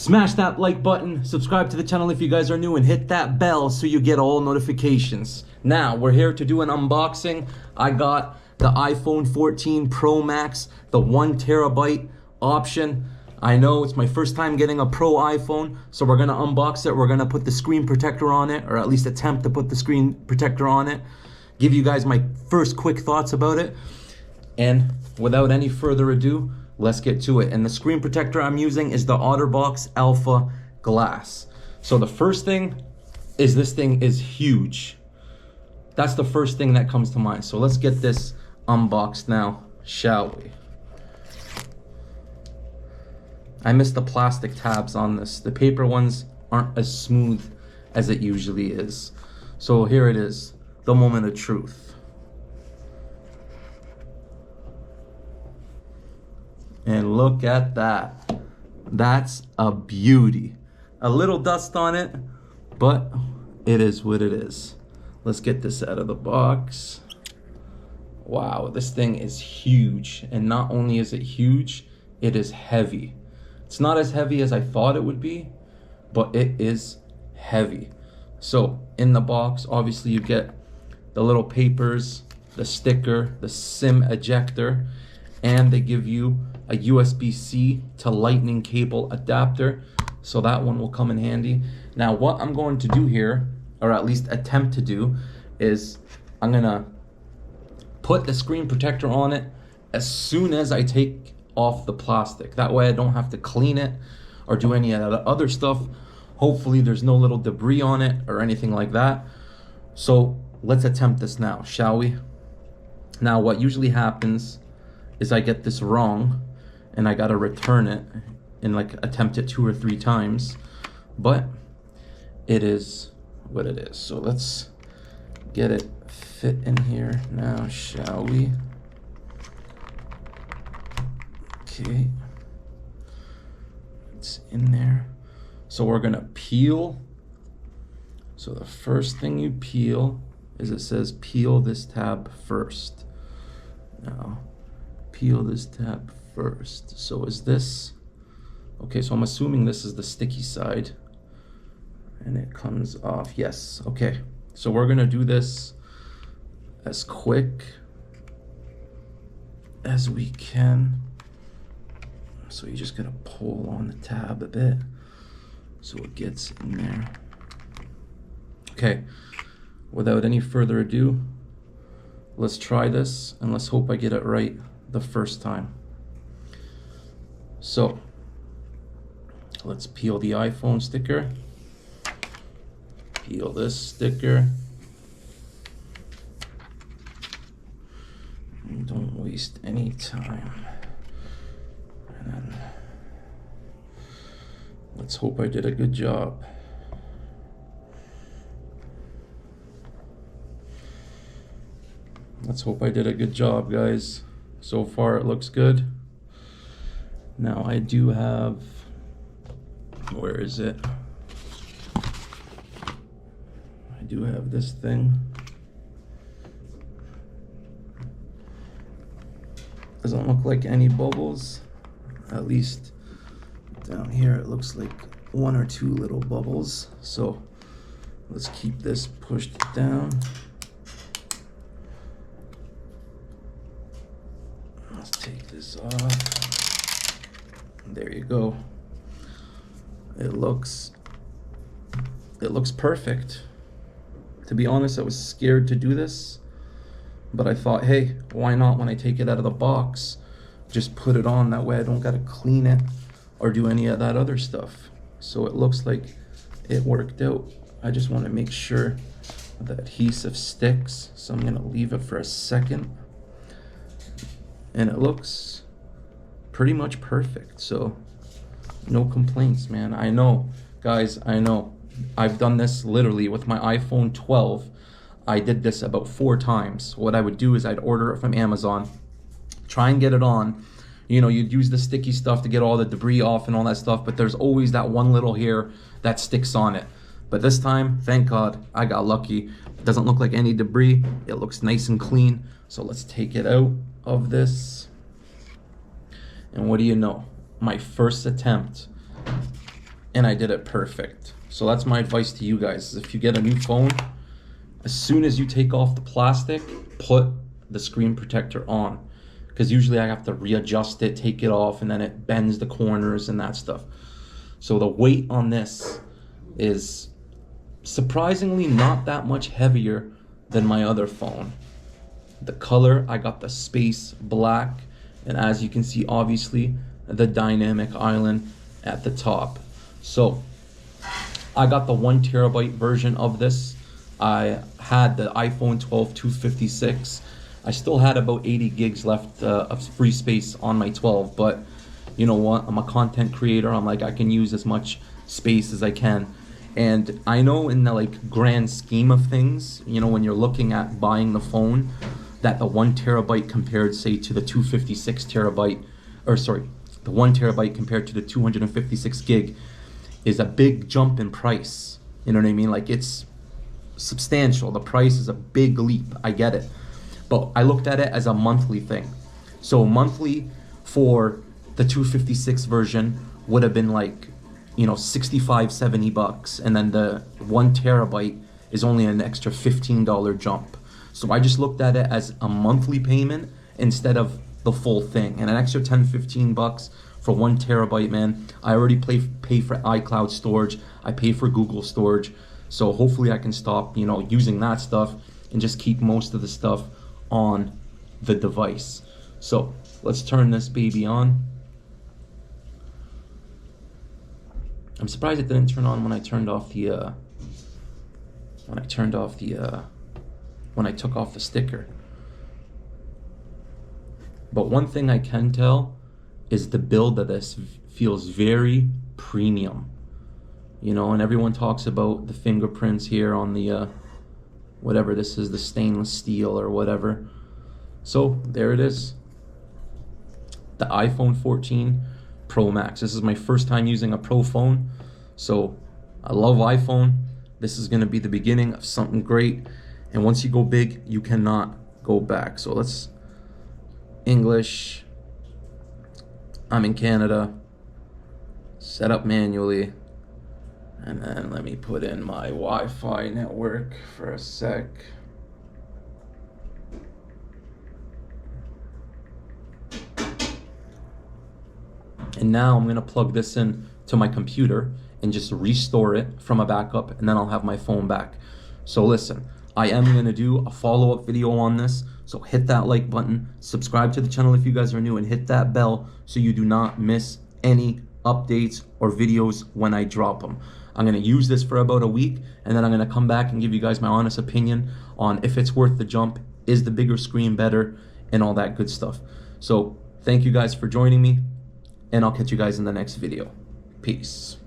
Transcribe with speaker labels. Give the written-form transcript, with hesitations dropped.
Speaker 1: Smash that like button, subscribe to the channel if you guys are new, and hit that bell so you get all notifications. Now, we're here to do an unboxing. I got the iPhone 14 Pro Max, the 1 terabyte option. I know it's my first time getting a Pro iPhone, so we're gonna unbox it. We're gonna put the screen protector on it, or at least attempt to put the screen protector on it. Give you guys my first quick thoughts about it. And without any further ado, let's get to it. And the screen protector I'm using is the Otterbox Alpha Glass. So the first thing is this thing is huge. That's the first thing that comes to mind. So let's get this unboxed now, shall we? I missed the plastic tabs on this. The paper ones aren't as smooth as it usually is. So here it is, the moment of truth. And look at that. That's a beauty. A little dust on it, but it is what it is. Let's get this out of the box. Wow, this thing is huge. And not only is it huge, it is heavy. It's not as heavy as I thought it would be, but it is heavy. So in the box, obviously you get the little papers, the sticker, the SIM ejector, and they give you a USB-C to lightning cable adapter. So that one will come in handy. Now what I'm going to do here, or at least attempt to do, is I'm gonna put the screen protector on it as soon as I take off the plastic. That way I don't have to clean it or do any of the other stuff. Hopefully there's no little debris on it or anything like that. So let's attempt this now, shall we? Now what usually happens is I get this wrong and I gotta return it and like attempt it 2 or 3 times, but it is what it is. So let's get it fit in here now, shall we? Okay, it's in there. So we're gonna peel. So the first thing you peel is it says peel this tab first. Now peel this tab first. So is this okay? So I'm assuming this is the sticky side and it comes off. Yes. Okay, so we're gonna do this as quick as we can. So you're just gonna pull on the tab a bit so it gets in there. Okay, without any further ado, let's try this and let's hope I get it right the first time. So let's peel the iPhone sticker, peel this sticker, and don't waste any time. And then let's hope I did a good job. Let's hope I did a good job, guys. So far it looks good. Now I do have, where is it? I do have this thing. Doesn't look like any bubbles. At least down here it looks like 1 or 2 little bubbles. So let's keep this pushed down. Let's take this off. There you go. It looks perfect. To be honest, I was scared to do this, but I thought, hey, why not, when I take it out of the box, just put it on. That way I don't gotta clean it or do any of that other stuff. So it looks like it worked out. I just want to make sure the adhesive sticks, so I'm gonna leave it for a second. And it looks pretty much perfect, so no complaints, man. I know, guys, I know. I've done this literally with my iPhone 12. I did this about 4 times. What I would do is I'd order it from Amazon, try and get it on. You know, you'd use the sticky stuff to get all the debris off and all that stuff, but there's always that one little hair that sticks on it. But this time, thank God, I got lucky. It doesn't look like any debris. It looks nice and clean. So let's take it out of this. And what do you know? My first attempt and I did it perfect. So that's my advice to you guys. If you get a new phone, as soon as you take off the plastic, put the screen protector on. Because usually I have to readjust it, take it off, and then it bends the corners and that stuff. So the weight on this is surprisingly not that much heavier than my other phone. The color, I got the space black, and as you can see, obviously, the dynamic island at the top. So I got the 1 terabyte version of this. I had the iPhone 12 256. I still had about 80 gigs left of free space on my 12, but you know what? I'm a content creator. I'm like, I can use as much space as I can. And I know in the like grand scheme of things, you know, when you're looking at buying the phone, that the 1 terabyte compared, say, to the 256 terabyte, or sorry, the 1 terabyte compared to the 256 gig is a big jump in price. You know what I mean? Like, it's substantial. The price is a big leap. I get it. But I looked at it as a monthly thing. So monthly for the 256 version would have been like, you know, 65, 70 bucks. And then the 1 terabyte is only an extra $15 jump. So I just looked at it as a monthly payment instead of the full thing. And an extra 10, 15 bucks for 1 terabyte, man. I already pay for iCloud storage. I pay for Google storage. So hopefully I can stop, you know, using that stuff and just keep most of the stuff on the device. So let's turn this baby on. I'm surprised it didn't turn on when I turned off the when I took off the sticker. But one thing I can tell is the build of this feels very premium. You know, and everyone talks about the fingerprints here on the whatever this is, the stainless steel or whatever. So there it is. The iPhone 14 Pro Max. This is my first time using a Pro phone. So I love iPhone. This is gonna be the beginning of something great. And once you go big, you cannot go back. So let's English. I'm in Canada. Set up manually. And then let me put in my Wi-Fi network for a sec. And now I'm gonna plug this in to my computer and just restore it from a backup, and then I'll have my phone back. So listen, I am gonna do a follow-up video on this, so hit that like button, subscribe to the channel if you guys are new, and hit that bell so you do not miss any updates or videos when I drop them. I'm gonna use this for about a week, and then I'm gonna come back and give you guys my honest opinion on if it's worth the jump, is the bigger screen better, and all that good stuff. So thank you guys for joining me, and I'll catch you guys in the next video. Peace.